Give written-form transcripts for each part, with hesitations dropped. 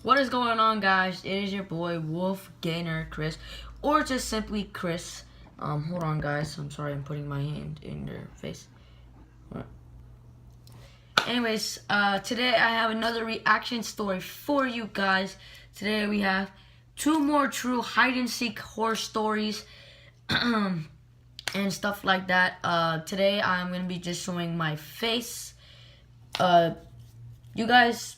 What is going on, guys? It is your boy Wolf Gainer Chris, or just simply Chris. Hold on, guys. I'm sorry, I'm putting my hand in their face. Anyways, today I have another reaction story for you guys. Today we have two more true hide and seek horror stories and stuff like that. Today I'm gonna be just showing my face. You guys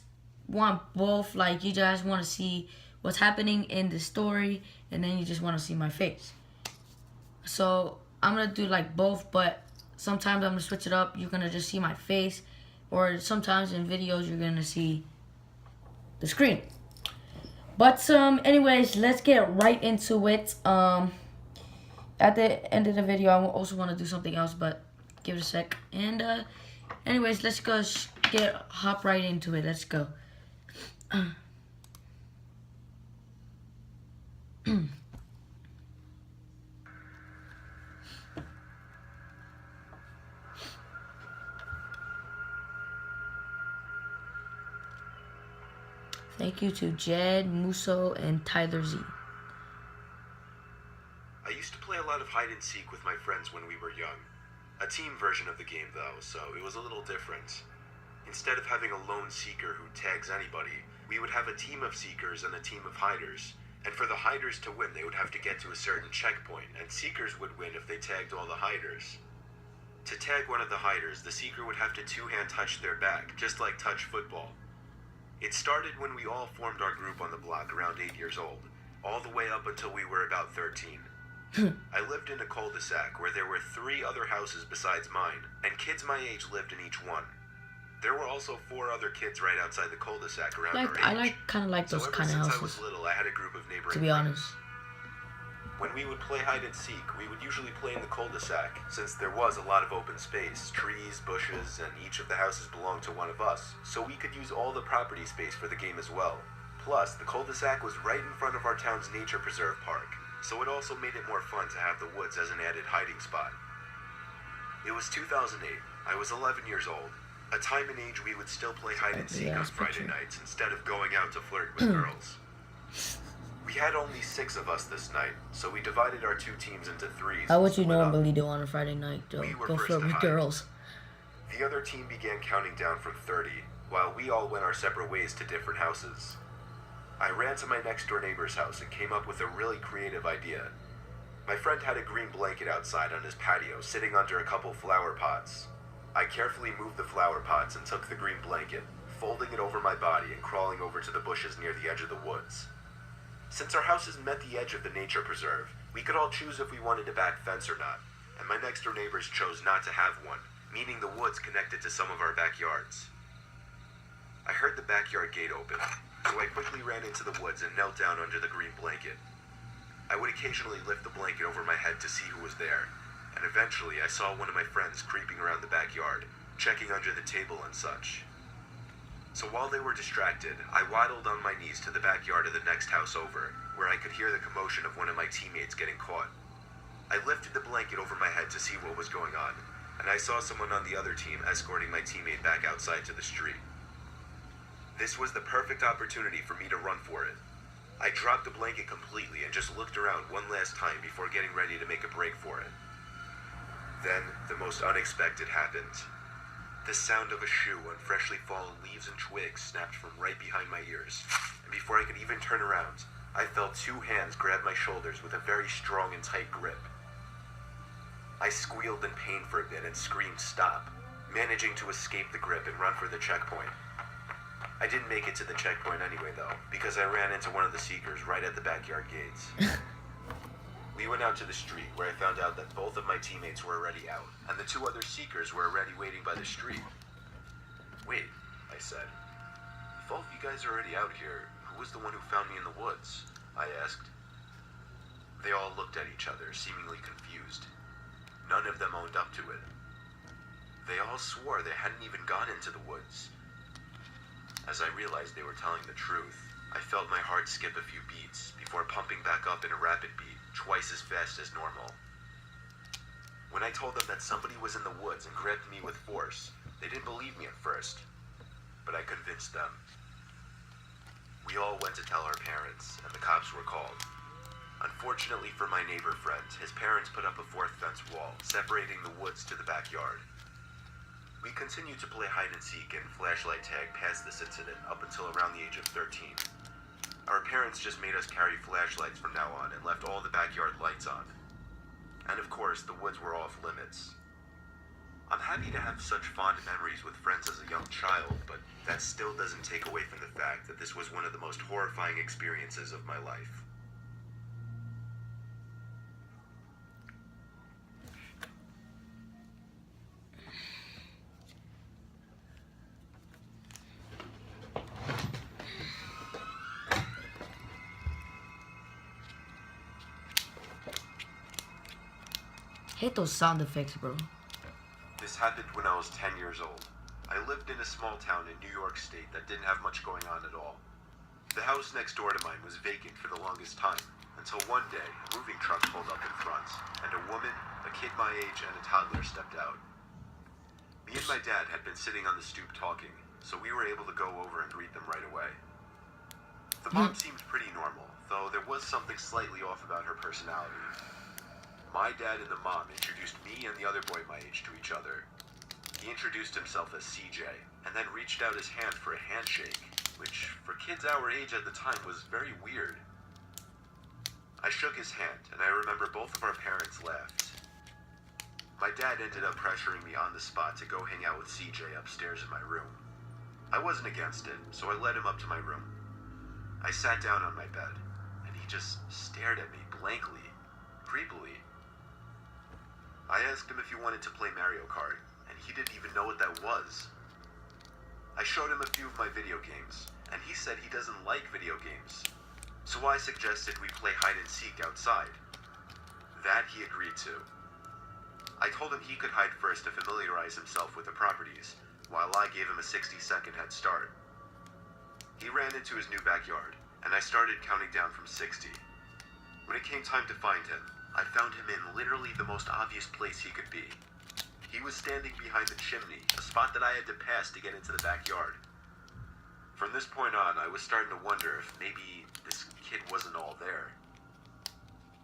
want both, like you guys want to see what's happening in the story, and then you just want to see my face. So I'm gonna do like both, but sometimes I'm gonna switch it up. You're gonna just see my face, or sometimes in videos you're gonna see the screen. But anyways, let's get right into it. At the end of the video, I also want to do something else, but give it a sec. And anyways, let's go hop right into it. Let's go. Thank you to Jed, Muso, and Tyler Z. I used to play a lot of hide and seek with my friends when we were young. A team version of the game though, so it was a little different. Instead of having a lone seeker who tags anybody, we would have a team of seekers and a team of hiders. And for the hiders to win, they would have to get to a certain checkpoint, and seekers would win if they tagged all the hiders. To tag one of the hiders, the seeker would have to two-hand touch their back, just like touch football. It started when we all formed our group on the block around 8 years old, all the way up until we were about 13. I lived in a cul-de-sac where there were 3 other houses besides mine, and kids my age lived in each one. There were also 4 other kids right outside the cul-de-sac around our age. I kind of like those kind of houses. So ever since I was little, I had a group of neighboring to be honest. When we would play hide and seek, we would usually play in the cul-de-sac, since there was a lot of open space, trees, bushes, and each of the houses belonged to one of us, so we could use all the property space for the game as well. Plus, the cul-de-sac was right in front of our town's nature preserve park, so it also made it more fun to have the woods as an added hiding spot. It was 2008. I was 11 years old, a time and age we would still play hide and seek on Friday nights instead of going out to flirt with girls. We had only 6 of us this night, so we divided our 2 teams into 3s. How would you normally do on a Friday night, though? Go flirt with girls. The other team began counting down from 30, while we all went our separate ways to different houses. I ran to my next door neighbor's house and came up with a really creative idea. My friend had a green blanket outside on his patio, sitting under a couple flower pots. I carefully moved the flower pots and took the green blanket, folding it over my body and crawling over to the bushes near the edge of the woods. Since our houses met the edge of the nature preserve, we could all choose if we wanted a back fence or not, and my next door neighbors chose not to have one, meaning the woods connected to some of our backyards. I heard the backyard gate open, so I quickly ran into the woods and knelt down under the green blanket. I would occasionally lift the blanket over my head to see who was there, and eventually I saw one of my friends creeping around the backyard, checking under the table and such. So while they were distracted, I waddled on my knees to the backyard of the next house over, where I could hear the commotion of one of my teammates getting caught. I lifted the blanket over my head to see what was going on, and I saw someone on the other team escorting my teammate back outside to the street. This was the perfect opportunity for me to run for it. I dropped the blanket completely and just looked around one last time before getting ready to make a break for it. Then, the most unexpected happened. The sound of a shoe on freshly fallen leaves and twigs snapped from right behind my ears, and before I could even turn around, I felt 2 hands grab my shoulders with a very strong and tight grip. I squealed in pain for a bit and screamed stop, managing to escape the grip and run for the checkpoint. I didn't make it to the checkpoint anyway though, because I ran into one of the seekers right at the backyard gates. We went out to the street, where I found out that both of my teammates were already out, and the 2 other seekers were already waiting by the street. Wait, I said. If all of you guys are already out here, who was the one who found me in the woods? I asked. They all looked at each other, seemingly confused. None of them owned up to it. They all swore they hadn't even gone into the woods. As I realized they were telling the truth, I felt my heart skip a few beats before pumping back up in a rapid beat, twice as fast as normal. When I told them that somebody was in the woods and grabbed me with force, they didn't believe me at first, but I convinced them. We all went to tell our parents, and the cops were called. Unfortunately for my neighbor friend, his parents put up a fourth fence wall, separating the woods to the backyard. We continued to play hide and seek and flashlight tag past this incident up until around the age of 13. Our parents just made us carry flashlights from now on and left all the backyard lights on. And of course, the woods were off limits. I'm happy to have such fond memories with friends as a young child, but that still doesn't take away from the fact that this was one of the most horrifying experiences of my life. Hate those sound effects, bro. This happened when I was 10 years old. I lived in a small town in New York State that didn't have much going on at all. The house next door to mine was vacant for the longest time, until one day a moving truck pulled up in front, and a woman, a kid my age, and a toddler stepped out. Me and my dad had been sitting on the stoop talking, so we were able to go over and greet them right away. The mom seemed pretty normal, though there was something slightly off about her personality. My dad and the mom introduced me and the other boy my age to each other. He introduced himself as CJ, and then reached out his hand for a handshake, which, for kids our age at the time, was very weird. I shook his hand, and I remember both of our parents laughed. My dad ended up pressuring me on the spot to go hang out with CJ upstairs in my room. I wasn't against it, so I led him up to my room. I sat down on my bed, and he just stared at me blankly, creepily. I asked him if he wanted to play Mario Kart, and he didn't even know what that was. I showed him a few of my video games, and he said he doesn't like video games. So I suggested we play hide and seek outside. That he agreed to. I told him he could hide first to familiarize himself with the properties, while I gave him a 60-second head start. He ran into his new backyard, and I started counting down from 60. When it came time to find him, I found him in literally the most obvious place he could be. He was standing behind the chimney, a spot that I had to pass to get into the backyard. From this point on, I was starting to wonder if maybe this kid wasn't all there.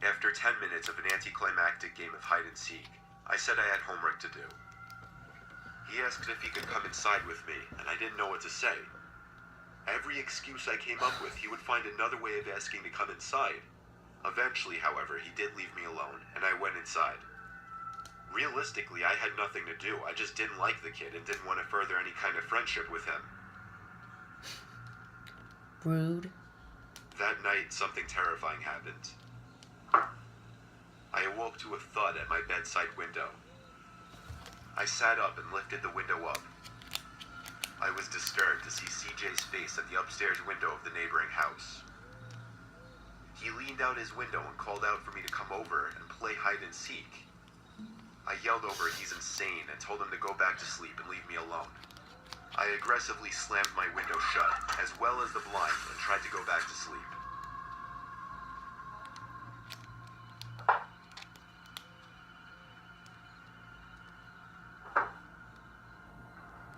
After 10 minutes of an anticlimactic game of hide and seek, I said I had homework to do. He asked if he could come inside with me, and I didn't know what to say. Every excuse I came up with, he would find another way of asking to come inside. Eventually, however, he did leave me alone, and I went inside. Realistically, I had nothing to do. I just didn't like the kid and didn't want to further any kind of friendship with him. Rude. That night, something terrifying happened. I awoke to a thud at my bedside window. I sat up and lifted the window up. I was disturbed to see CJ's face at the upstairs window of the neighboring house. He leaned out his window and called out for me to come over and play hide and seek. I yelled over he's insane and told him to go back to sleep and leave me alone. I aggressively slammed my window shut, as well as the blind, and tried to go back to sleep.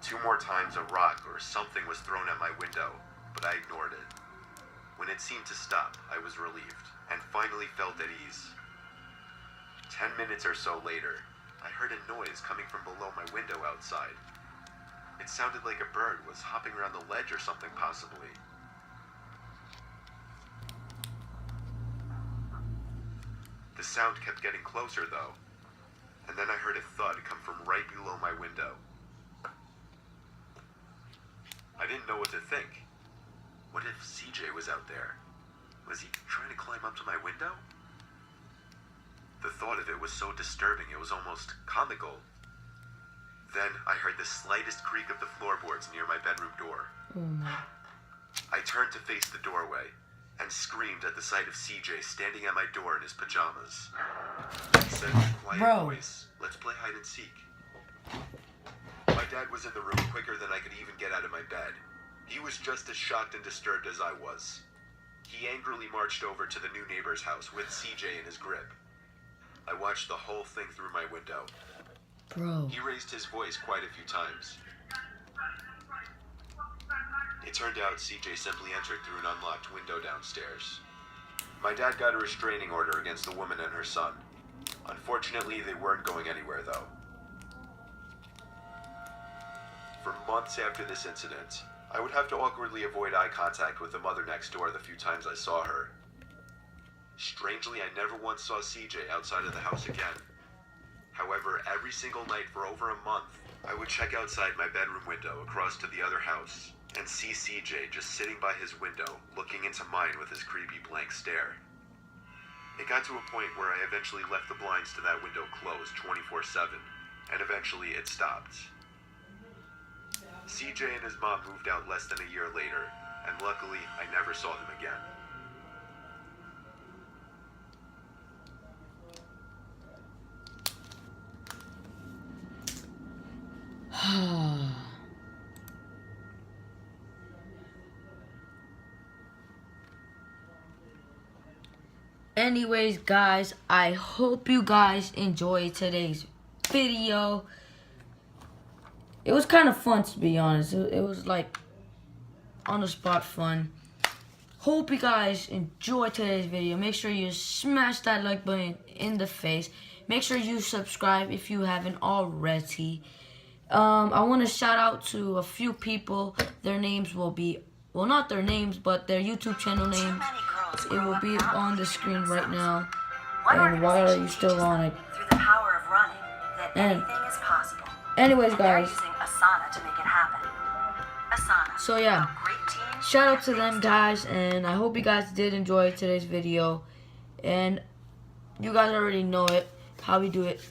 Two more times a rock or something was thrown at my window, but I ignored it. When it seemed to stop, I was relieved, and finally felt at ease. 10 minutes or so later, I heard a noise coming from below my window outside. It sounded like a bird was hopping around the ledge or something, possibly. The sound kept getting closer, though, and then I heard a thud come from right below my window. I didn't know what to think. What if CJ was out there? Was he trying to climb up to my window? The thought of it was so disturbing it was almost comical. Then I heard the slightest creak of the floorboards near my bedroom door. Oh my. I turned to face the doorway and screamed at the sight of CJ standing at my door in his pajamas. He said in a quiet voice, "Let's play hide and seek." My dad was in the room quicker than I could even get out of my bed. He was just as shocked and disturbed as I was. He angrily marched over to the new neighbor's house with CJ in his grip. I watched the whole thing through my window. Bro. He raised his voice quite a few times. It turned out CJ simply entered through an unlocked window downstairs. My dad got a restraining order against the woman and her son. Unfortunately, they weren't going anywhere though. For months after this incident, I would have to awkwardly avoid eye contact with the mother next door the few times I saw her. Strangely, I never once saw CJ outside of the house again. However, every single night for over a month, I would check outside my bedroom window across to the other house and see CJ just sitting by his window, looking into mine with his creepy blank stare. It got to a point where I eventually left the blinds to that window closed 24/7, and eventually it stopped. CJ and his mom moved out less than a year later, and luckily I never saw them again. Anyways, guys, I hope you guys enjoyed today's video. It was kind of fun, to be honest. It was like on the spot fun. Hope you guys enjoyed today's video. Make sure you smash that like button in the face. Make sure you subscribe if you haven't already. I want to shout out to a few people. Their names will be, well, not their names, but their YouTube channel names. It will be on the screen right now. And why are you still on it? Through the power of running, that And anything is possible. anyways, And they're guys, using Asana to make it happen. Asana. so yeah, a great team. shout out to them, guys, and I hope you guys did enjoy today's video. And you guys already know it, how we do it.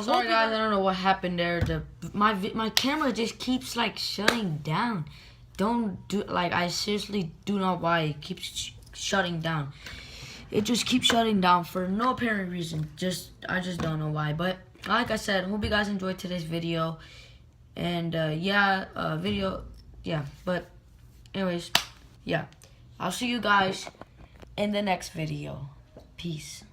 Sorry guys, I don't know what happened there. My camera just keeps like shutting down. Don't do, like, I seriously do not know why it keeps shutting down. It just keeps shutting down for no apparent reason. I just don't know why. But like I said, hope you guys enjoyed today's video. And but anyways, yeah, I'll see you guys in the next video. Peace.